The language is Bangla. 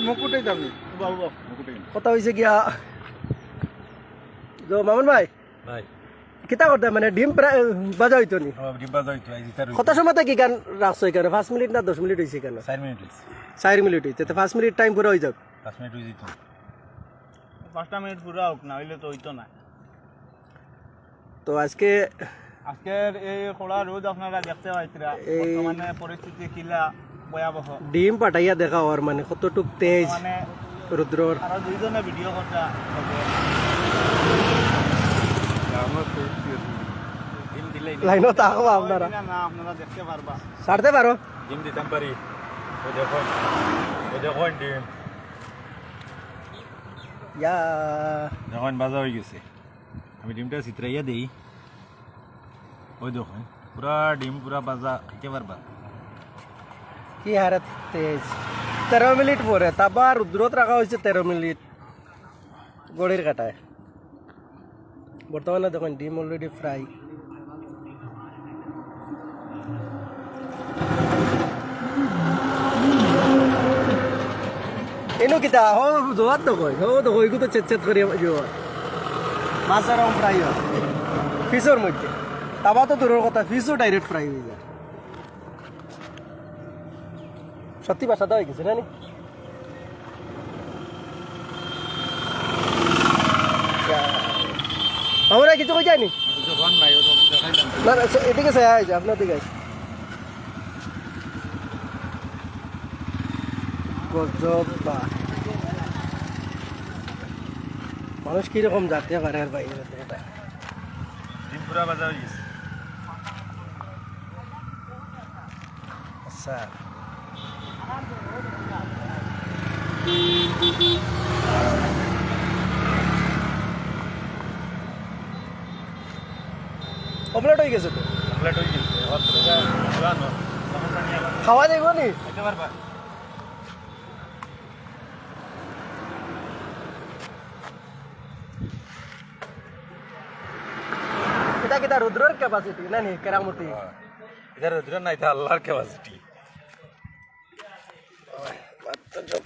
মুকুটই দামি বাবু মুকুটই কথা হয়েছে গিয়া তো মামুন ভাই ভাই কিতা করতে মানে ডিম বাজা হইতো নি ডিম বাজা হইতো আইজি তার কত সময় থেকে গান রাখছো এখানে 5 মিনিট না 10 মিনিট হয়েছে কেন 4 মিনিট হইছে 4 মিনিট হইতে তো 5 মিনিট টাইম পুরো হয়ে যাক 5 মিনিট হইছে তো 5টা মিনিট পুরো হোক না হইলে তো হইতো না তো আজকে আজকের এই খোলা রোদ আপনারা দেখতে পাইতরা বর্তমানে পরিস্থিতি কিলা ভয়াবহ ডিম পাঠাইয়া দেখা আর মানে কতটুক তেজ মানে রুদ্রর আর দুইজনে ভিডিও করতে ডিম দিলে লাইনও তাকো আপনারা না আপনারা দেখতে পারবা ছাড়তে পারো ডিম দিতাম পারি ও দেখুন ডিম ইয়া যখন বাজা হয়ে গেছে আমি ডিমটা চিত্রাইয়া দিই ওই দেখুন পুরা ডিম পুরা বাজা খেতে পারবা কি হারে তেজ 13 মিনিট পরে তারপর রুদ্রত রাখা হয়েছে 13 মিনিট গড়ির কাটায় বর্তমানে দেখুন ডিম অলরেডি ফ্রাই এনো কিতা হো জোয়াত তো কই হো তো কই তো চেত করে জোয়া মাছ আর ফ্রাই হয় ফিশর মধ্যে তাবা তো দূরের কথা ফিশও ডাইরেক্ট ফ্রাই হয়ে যায় সত্যি বাসা দেওয়া গেছে না আমরা কিছু কই যায়নি যখন নাই ও তো দেখাইলাম না না এদিকে সে আছে আপনার দিকে আছে গজব বা মানুষ কিরকম যাতে পারে আর বাইরে ডিম পুরা বাজা হয়ে গেছে আচ্ছা অমলেট হয়ে গেছে তো অমলেট হয়ে গেছে আবার পুরা পুরানো সমস্যা নিয়ে আবার খাওয়া যাইব নি খেতে পারবা এটা কিটা রুদ্রর ক্যাপাসিটি না নি কেরামতি इधर उधर नहीं था अल्लाह के वास्ते বাত তো